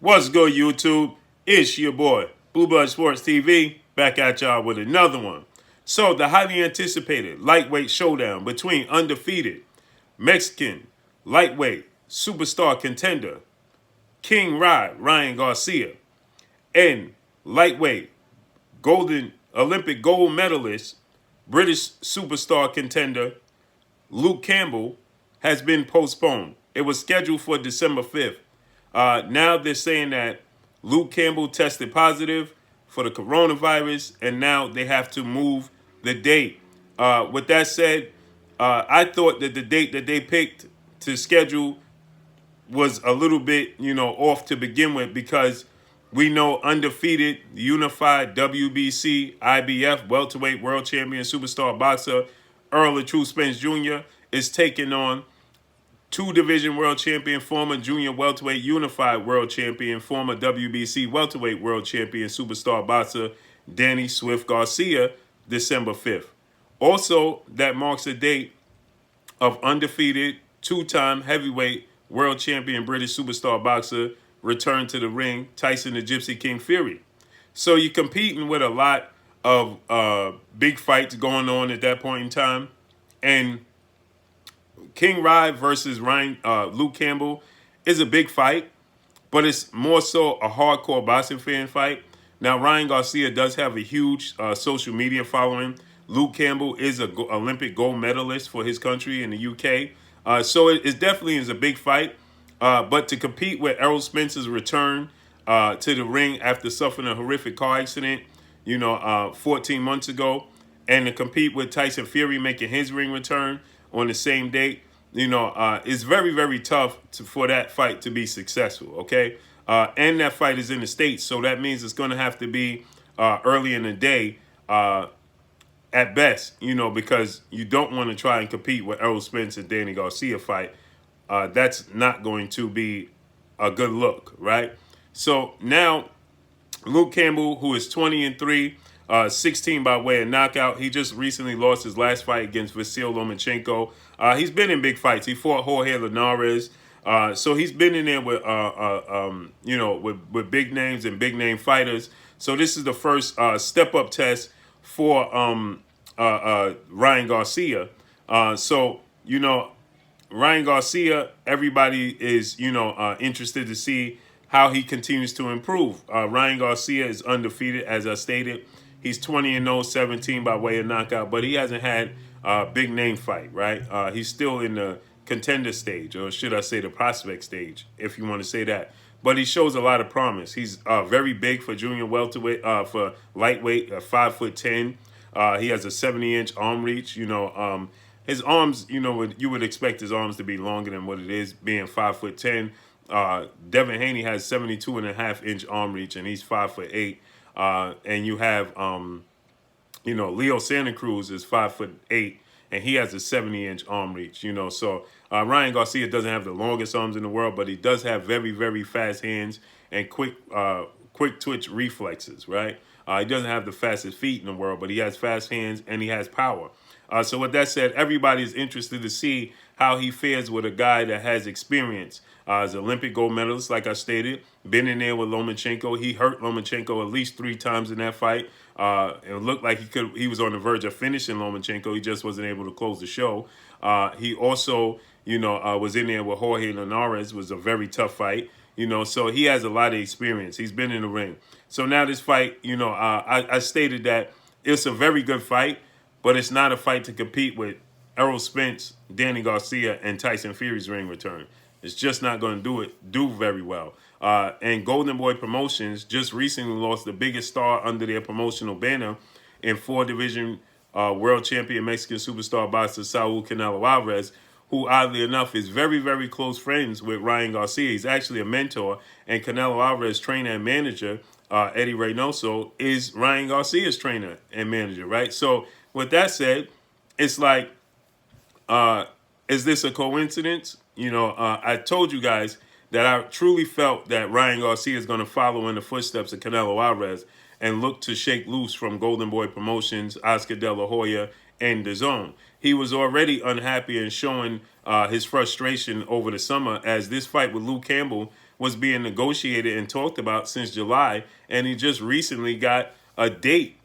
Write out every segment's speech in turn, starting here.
What's good, YouTube? It's your boy, Blue Blood Sports TV, back at y'all with another one. So, the highly anticipated lightweight showdown between undefeated Mexican lightweight superstar contender King Ryan Garcia and lightweight golden Olympic gold medalist British superstar contender Luke Campbell has been postponed. It was scheduled for December 5th. Now they're saying that Luke Campbell tested positive for the coronavirus, and now they have to move the date. With that said, I thought that the date that they picked to schedule was a little bit, off to begin with because we know undefeated, unified WBC, IBF, welterweight world champion, superstar boxer Earl of True Spence Jr. is taking on two-division world champion, former junior welterweight unified world champion, former WBC welterweight world champion, superstar boxer Danny Swift Garcia, December 5th. Also, that marks a date of undefeated, two-time heavyweight world champion British superstar boxer return to the ring, Tyson the Gypsy King Fury. So you're competing with a lot of big fights going on at that point in time. And King Rye versus Luke Campbell is a big fight, but it's more so a hardcore boxing fan fight. Now, Ryan Garcia does have a huge social media following. Luke Campbell is an Olympic gold medalist for his country in the UK. So it definitely is a big fight. But to compete with Errol Spence's return to the ring after suffering a horrific car accident, 14 months ago, and to compete with Tyson Fury making his ring return on the same date, it's very, very tough for that fight to be successful, okay? And that fight is in the States, so that means it's going to have to be early in the day at best, because you don't want to try and compete with Errol Spence and Danny Garcia fight. That's not going to be a good look, right? So now Luke Campbell, who is 20-3, 16 by way of knockout. He just recently lost his last fight against Vasyl Lomachenko. He's been in big fights. He fought Jorge Linares. So he's been in there with, with big names and big name fighters. So this is the first step-up test for Ryan Garcia. Ryan Garcia, everybody is, interested to see how he continues to improve. Ryan Garcia is undefeated, as I stated. He's 20-0, 17 by way of knockout, but he hasn't had a big name fight, right? He's still in the contender stage, or should I say the prospect stage, if you want to say that. But he shows a lot of promise. He's very big for junior welterweight, for lightweight, 5'10". He has a 70-inch arm reach. His arms, you would expect his arms to be longer than what it is, being 5'10". Devin Haney has 72.5-inch arm reach, and he's 5'8". And you have, Leo Santa Cruz is 5'8", and he has a 70-inch arm reach. So Ryan Garcia doesn't have the longest arms in the world, but he does have very, very fast hands and quick twitch reflexes, right? He doesn't have the fastest feet in the world, but he has fast hands and he has power. So with that said, everybody's interested to see how he fares with a guy that has experience. As an Olympic gold medalist, like I stated, been in there with Lomachenko. He hurt Lomachenko at least 3 times in that fight. It looked like he was on the verge of finishing Lomachenko. He just wasn't able to close the show. He also, was in there with Jorge Linares. It was a very tough fight. So he has a lot of experience. He's been in the ring. So now this fight, I stated that it's a very good fight, but it's not a fight to compete with Errol Spence, Danny Garcia, and Tyson Fury's ring return. It's just not going to do very well. And Golden Boy Promotions just recently lost the biggest star under their promotional banner in 4-division world champion Mexican superstar boxer Saul Canelo Alvarez, who oddly enough is very, very close friends with Ryan Garcia. He's actually a mentor, and Canelo Alvarez's trainer and manager, Eddie Reynoso, is Ryan Garcia's trainer and manager, right? So with that said, it's like, is this a coincidence? I told you guys that I truly felt that Ryan Garcia is going to follow in the footsteps of Canelo Alvarez and look to shake loose from Golden Boy Promotions, Oscar De La Hoya, and DAZN. He was already unhappy and showing his frustration over the summer, as this fight with Luke Campbell was being negotiated and talked about since July, and he just recently got a date.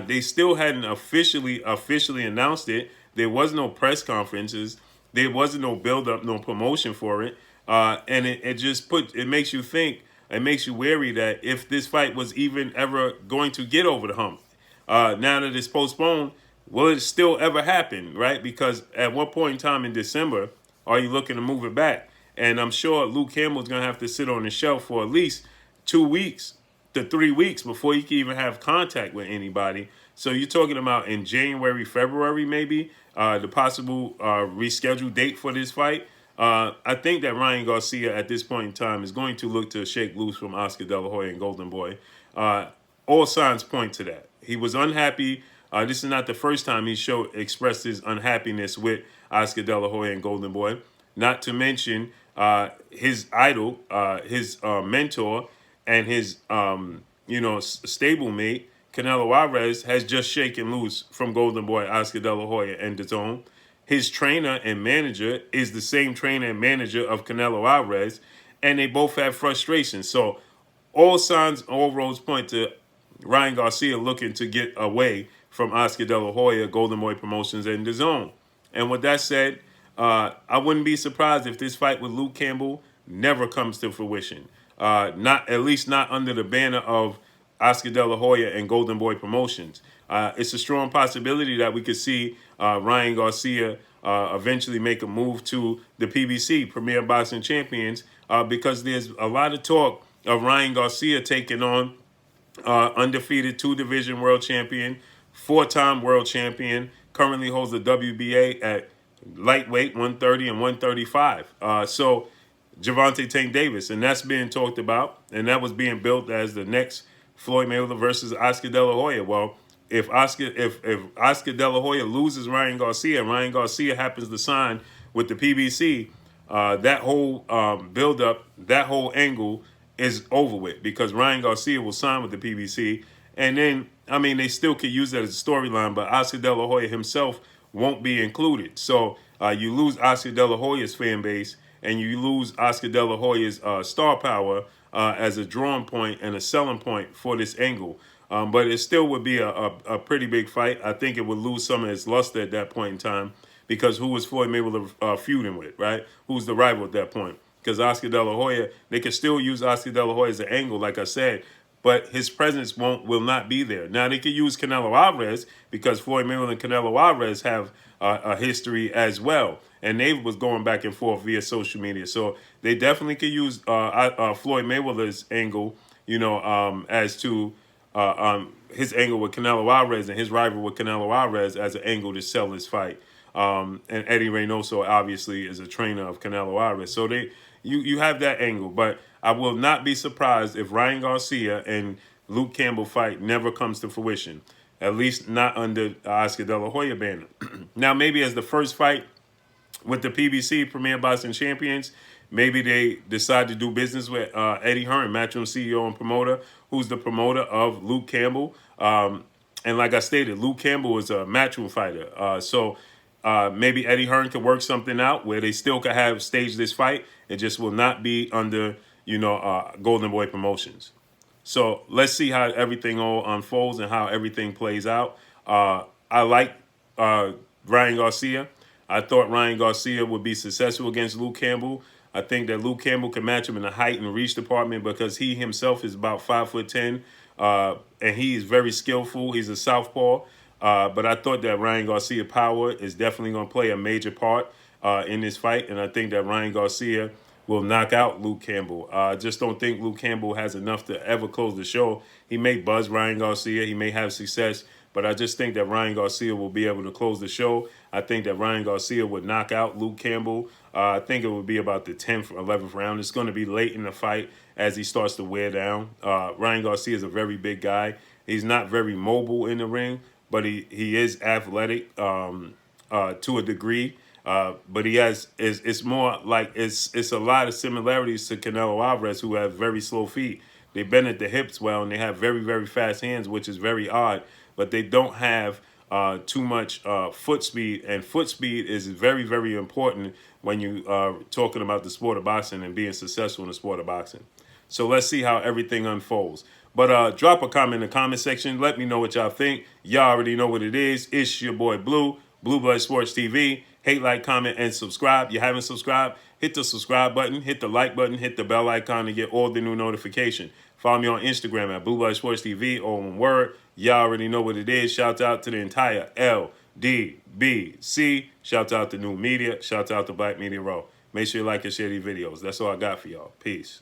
They still hadn't officially announced it. There was no press conferences. There wasn't no build up, no promotion for it. And it just it makes you think, it makes you wary that if this fight was even ever going to get over the hump, now that it's postponed, will it still ever happen, right? Because at one point in time in December, are you looking to move it back? And I'm sure Luke Campbell's going to have to sit on the shelf for at least 2 weeks to 3 weeks before he can even have contact with anybody. So you're talking about in January, February, maybe, the possible rescheduled date for this fight. I think that Ryan Garcia at this point in time is going to look to shake loose from Oscar De La Hoya and Golden Boy. All signs point to that. He was unhappy. This is not the first time he expressed his unhappiness with Oscar De La Hoya and Golden Boy. Not to mention his idol, his mentor, and his stablemate, Canelo Alvarez, has just shaken loose from Golden Boy, Oscar De La Hoya, and DAZN. His trainer and manager is the same trainer and manager of Canelo Alvarez, and they both have frustrations. So all signs, all roads point to Ryan Garcia looking to get away from Oscar De La Hoya, Golden Boy Promotions, and DAZN. And with that said, I wouldn't be surprised if this fight with Luke Campbell never comes to fruition. Not at least not under the banner of Oscar De La Hoya and Golden Boy Promotions. It's a strong possibility that we could see Ryan Garcia eventually make a move to the PBC, Premier Boxing Champions, because there's a lot of talk of Ryan Garcia taking on undefeated 2-division world champion, 4-time world champion, currently holds the WBA at lightweight 130 and 135. So Gervonta Tank Davis, and that's being talked about, and that was being built as the next Floyd Mayweather versus Oscar De La Hoya. Well, if Oscar De La Hoya loses Ryan Garcia happens to sign with the PBC, that whole build-up, that whole angle is over with, because Ryan Garcia will sign with the PBC. And then, I mean, they still could use that as a storyline, but Oscar De La Hoya himself won't be included. So you lose Oscar De La Hoya's fan base, and you lose Oscar De La Hoya's star power as a drawing point and a selling point for this angle. But it still would be a pretty big fight. I think it would lose some of its luster at that point in time, because who was Floyd Mayweather feuding with, right? Who's the rival at that point? Because Oscar De La Hoya, they can still use Oscar De La Hoya as an angle, like I said, but his presence will not be there. Now, they could use Canelo Alvarez, because Floyd Mayweather and Canelo Alvarez have a history as well, and they was going back and forth via social media. So they definitely could use Floyd Mayweather's angle, as to his angle with Canelo Alvarez and his rival with Canelo Alvarez as an angle to sell this fight. And Eddie Reynoso obviously is a trainer of Canelo Alvarez. So you have that angle, but I will not be surprised if Ryan Garcia and Luke Campbell fight never comes to fruition, at least not under Oscar De La Hoya banner. Now, maybe as the first fight with the PBC, Premier Boxing Champions, maybe they decide to do business with Eddie Hearn, Matchroom CEO and promoter, who's the promoter of Luke Campbell. And like I stated, Luke Campbell is a Matchroom fighter. So maybe Eddie Hearn could work something out where they still could have staged this fight. It just will not be under, Golden Boy Promotions. So let's see how everything all unfolds and how everything plays out. I like Ryan Garcia. I thought Ryan Garcia would be successful against Luke Campbell. I think that Luke Campbell can match him in the height and reach department, because he himself is about 5'10", and he is very skillful. He's a southpaw. But I thought that Ryan Garcia power is definitely going to play a major part in this fight, and I think that Ryan Garcia will knock out Luke Campbell. I just don't think Luke Campbell has enough to ever close the show. He may buzz Ryan Garcia. He may have success, but I just think that Ryan Garcia will be able to close the show. I think that Ryan Garcia would knock out Luke Campbell. I think it would be about the 10th or 11th round. It's going to be late in the fight as he starts to wear down. Ryan Garcia is a very big guy. He's not very mobile in the ring, but he is athletic to a degree. But he has it's more like it's a lot of similarities to Canelo Alvarez, who have very slow feet. They bend at the hips well, and they have very, very fast hands, which is very odd. But they don't have too much foot speed. And foot speed is very, very important when you are talking about the sport of boxing and being successful in the sport of boxing. So let's see how everything unfolds. But drop a comment in the comment section. Let me know what y'all think. Y'all already know what it is. It's your boy Blue, Blue Blood Sports TV. Hate, like, comment, and subscribe. You haven't subscribed? Hit the subscribe button, hit the like button, hit the bell icon to get all the new notification. Follow me on Instagram at Blue Blood Sports TV, all one word. Y'all already know what it is. Shout out to the entire LDBC. Shout out to New Media. Shout out to Black Media Row. Make sure you like and share these videos. That's all I got for y'all. Peace.